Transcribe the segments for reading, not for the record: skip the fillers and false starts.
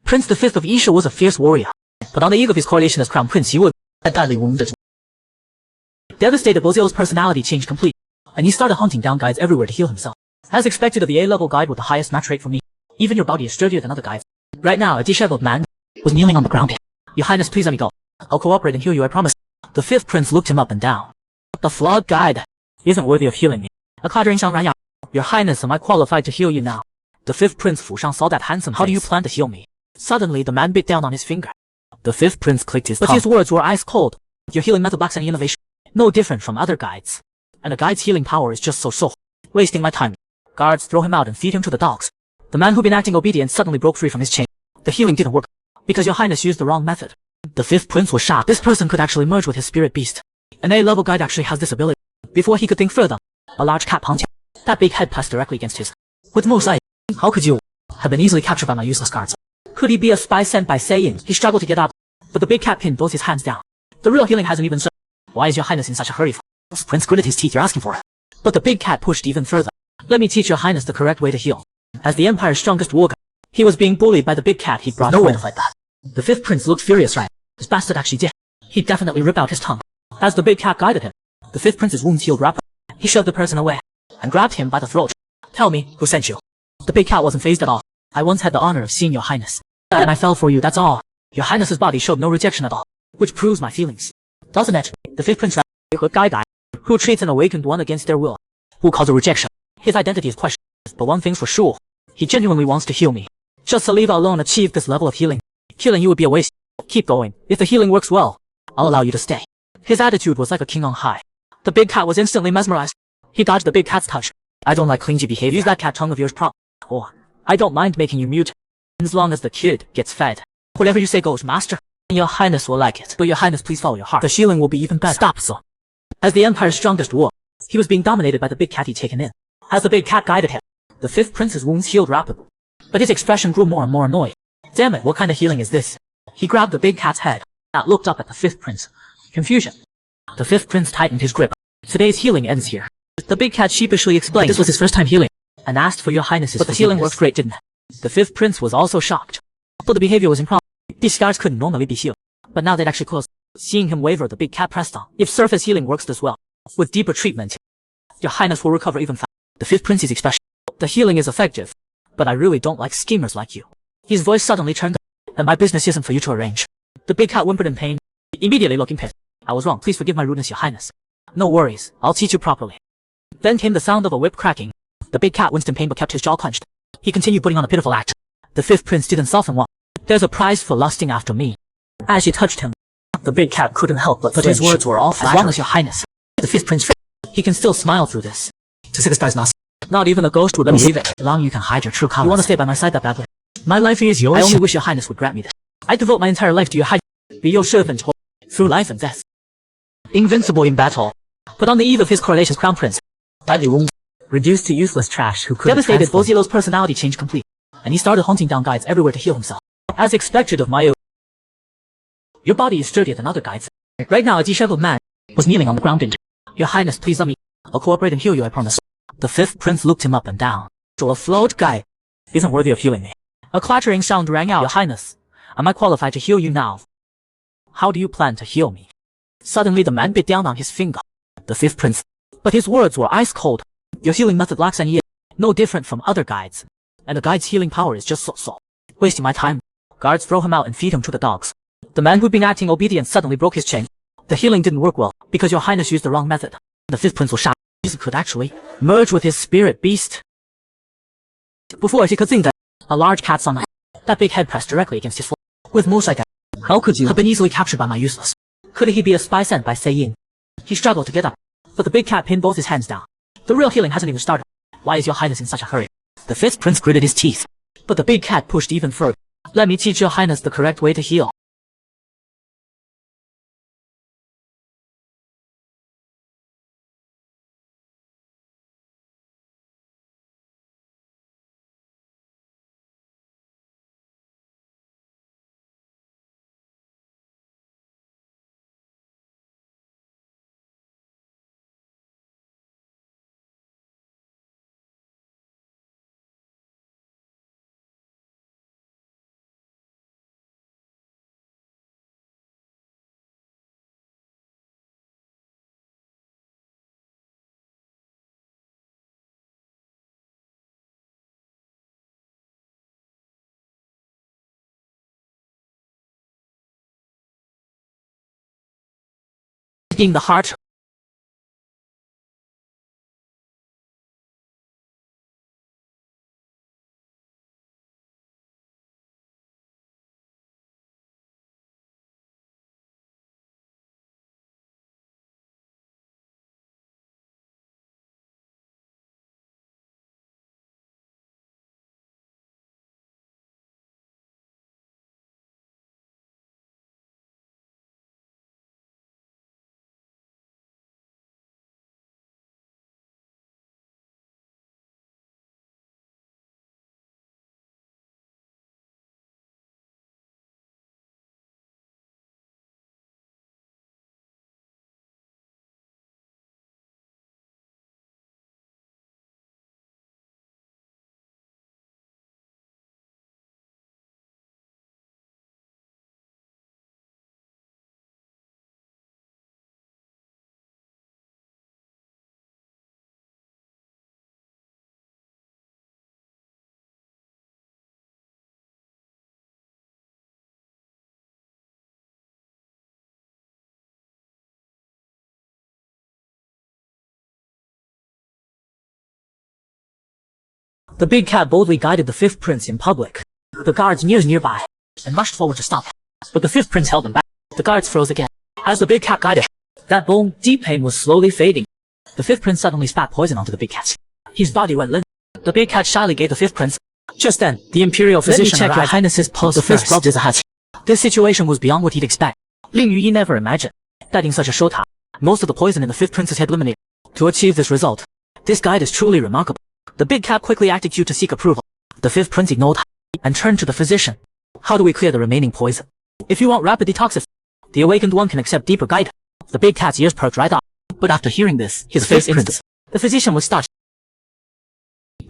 Prince the Fifth of Isha was a fierce warrior, but on the eve of his coronation as crown prince he was badly wounded. Devastated, Bozio's personality changed completely, and he started hunting down guides everywhere to heal himself. As expected of the A-level guide with the highest match rate from me, even your body is sturdier than other guides. Right now, a disheveled man was kneeling on the ground. Your Highness, please let me go. I'll cooperate and heal you, I promise. The fifth prince looked him up and down. The flawed guide isn't worthy of healing me. A clattering sound rang out. Your Highness, am I qualified to heal you now? The fifth prince Fu Shang saw that handsome face. How do you plan to heal me? Suddenly, the man bit down on his finger. The fifth prince clicked his tongue. But his words were ice cold. Your healing method lacks any innovation. No different from other guides. And a guide's healing power is just so. Wasting my time. Guards, throw him out and feed him to the dogs. The man who'd been acting obedient suddenly broke free from his chain. The healing didn't work, because your Highness used the wrong method. The fifth prince was shocked. This person could actually merge with his spirit beast. An A-level guide actually has this ability. Before he could think further, a large cat pounced him. That big head pressed directly against his. With no sight, how could you have been easily captured by my useless guards? Could he be a spy sent by Saiyan? He struggled to get up, but the big cat pinned both his hands down. The real healing hasn't even started. Why is your Highness in such a hurry? Prince gritted his teeth. You're asking for it. But the big cat pushed even further. Let me teach your Highness the correct way to heal. As the Empire's strongest warrior, he was being bullied by the big cat he'd brought. No way to fight that. The fifth prince looked furious. Right? This bastard actually did. He'd definitely rip out his tongue. As the big cat guided him, the fifth prince's wounds healed rapidly. He shoved the person away and grabbed him by the throat. Tell me, who sent you? The big cat wasn't fazed at all. I once had the honor of seeing your Highness, and I fell for you, that's all. Your Highness's body showed no rejection at all, which proves my feelings. Doesn't it? The fifth prince a guy who treats an awakened one against their will, who calls a rejection. His identity is questioned, but one thing's for sure. He genuinely wants to heal me. Just to leave alone achieve this level of healing. Killing you would be a waste. Keep going. If the healing works well, I'll allow you to stay. His attitude was like a king on high. The big cat was instantly mesmerized. He dodged the big cat's touch. I don't like clingy behavior. Use that cat tongue of yours or I don't mind making you mute, as long as the kid gets fed. Whatever you say goes, master. Your Highness will like it. But your Highness, please follow your heart. The healing will be even better. Stop, sir. As the Empire's strongest warrior, he was being dominated by the big cat he'd taken in. As the big cat guided him, the fifth prince's wounds healed rapidly. But his expression grew more and more annoyed. Damn it, what kind of healing is this? He grabbed the big cat's head, and looked up at the fifth prince. Confusion. The fifth prince tightened his grip. Today's healing ends here. The big cat sheepishly explained this was his first time healing, and asked for your Highness's forgiveness. But the healing worked great, didn't it? The fifth prince was also shocked. But the behavior was improper. These scars couldn't normally be healed, but now they'd actually closed. Seeing him waver, the big cat pressed on. If surface healing works this well, with deeper treatment, your Highness will recover even faster. The fifth prince's expression. The healing is effective, but I really don't like schemers like you. His voice suddenly turned, and my business isn't for you to arrange. The big cat whimpered in pain, immediately looking pissed. I was wrong, please forgive my rudeness, your Highness. No worries, I'll teach you properly. Then came the sound of a whip cracking. The big cat winced in pain but kept his jaw clenched. He continued putting on a pitiful act. The fifth prince didn't soften one. There's a prize for lusting after me. As she touched him, the big cat couldn't help but his words were all flattery. As long as your Highness, the fifth prince, he can still smile through this. To say this guy's not. Not even a ghost would let me believe it. Long you can hide your true colors. You want to stay by my side that badly? My life is yours. I only wish your Highness would grant me this. I devote my entire life to your Highness. Be your servant through life and death. Invincible in battle. But on the eve of his coronation as crown prince, badly wounded, reduced to useless trash who could devastated, Bozio's personality changed completely, and he started hunting down guides everywhere to heal himself. As expected of my your body is sturdier than other guides. Right now, a disheveled man was kneeling on the ground. Your Highness, please let me. I'll cooperate and heal you, I promise. The fifth prince looked him up and down. So a flawed guy isn't worthy of healing me. A clattering sound rang out. Your Highness, am I qualified to heal you now? How do you plan to heal me? Suddenly the man bit down on his finger. The fifth prince. But his words were ice cold. Your healing method lacks any no different from other guides. And the guide's healing power is just so. Wasting my time. Guards, throw him out and feed him to the dogs. The man who'd been acting obedient suddenly broke his chain. The healing didn't work well, because your Highness used the wrong method. The fifth prince was shocked. He could actually merge with his spirit beast. Before he could think that, a large cat's on that big head pressed directly against his foot. With most like that, how could you have been easily captured by my useless? Could he be a spy sent by Saiyan? He struggled to get up, but the big cat pinned both his hands down. The real healing hasn't even started. Why is your Highness in such a hurry? The fifth prince gritted his teeth, but the big cat pushed even further. Let me teach your Highness the correct way to heal. in the heart. The big cat boldly guided the fifth prince in public. The guards nearby and rushed forward to stop him, but the fifth prince held them back. The guards froze again. As the big cat guided, that bone deep pain was slowly fading. The fifth prince suddenly spat poison onto the big cat. His body went limp. The big cat shyly gave the fifth prince. Just then, the imperial physician arrived. Let me check your highness's pulse. The fifth rubbed his hat. This situation was beyond what he'd expect. Ling Yuyi never imagined that in such a short time, most of the poison in the fifth prince's head eliminated. To achieve this result, this guide is truly remarkable. The big cat quickly acted cute to seek approval. The fifth prince ignored her and turned to the physician. How do we clear the remaining poison? If you want rapid detoxification, the awakened one can accept deeper guidance. The big cat's ears perked right up. But after hearing this, his face instant. The physician was touched.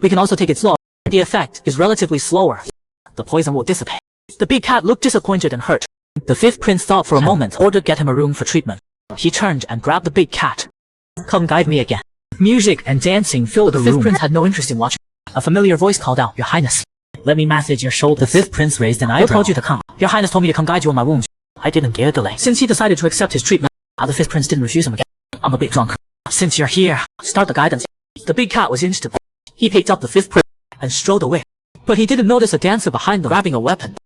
We can also take it slow. The effect is relatively slower. The poison will dissipate. The big cat looked disappointed and hurt. The fifth prince thought for a moment, ordered get him a room for treatment. He turned and grabbed the big cat. Come guide me again. Music and dancing filled the room. The fifth prince had no interest in watching. A familiar voice called out, Your Highness, let me massage your shoulder. The fifth prince raised an eyebrow. Who told you to come? Your Highness told me to come guide you on my wounds. I didn't dare delay. Since he decided to accept his treatment, the fifth prince didn't refuse him again. I'm a bit drunk. Since you're here, start the guidance. The big cat was instantly. He picked up the fifth prince and strode away. But he didn't notice a dancer behind them grabbing a weapon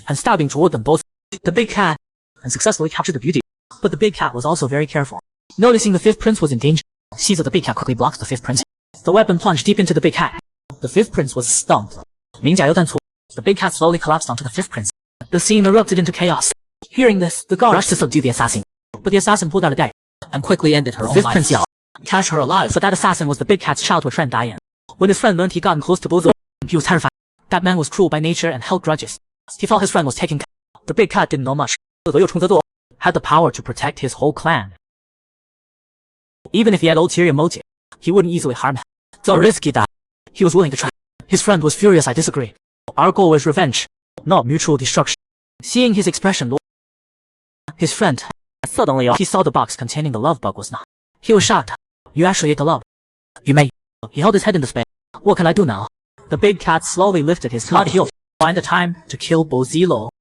and stabbing toward them both. The big cat and successfully captured the beauty. But the big cat was also very careful. Noticing the fifth prince was in danger, Caesar the big cat quickly blocked the fifth prince. The weapon plunged deep into the big cat. The fifth prince was stunned. The big cat slowly collapsed onto the fifth prince. The scene erupted into chaos. Hearing this, the guard rushed to subdue the assassin. But the assassin pulled out a dagger and quickly ended her own life. The fifth prince yelled, Catch her alive. But that assassin was the big cat's childhood friend Diane. When his friend learned he'd gotten close to both of them, he was terrified. That man was cruel by nature and held grudges. He felt his friend was taking. The big cat didn't know much. Had the power to protect his whole clan. Even if he had ulterior motive, he wouldn't easily harm him. So risky that he was willing to try. His friend was furious. I disagree. Our goal was revenge, not mutual destruction. Seeing his expression, his friend, suddenly he saw the box containing the love bug was not. He was shocked. You actually ate the love. You may. He held his head in despair. What can I do now? The big cat slowly lifted his cut heel. Find the time to kill Bozilo.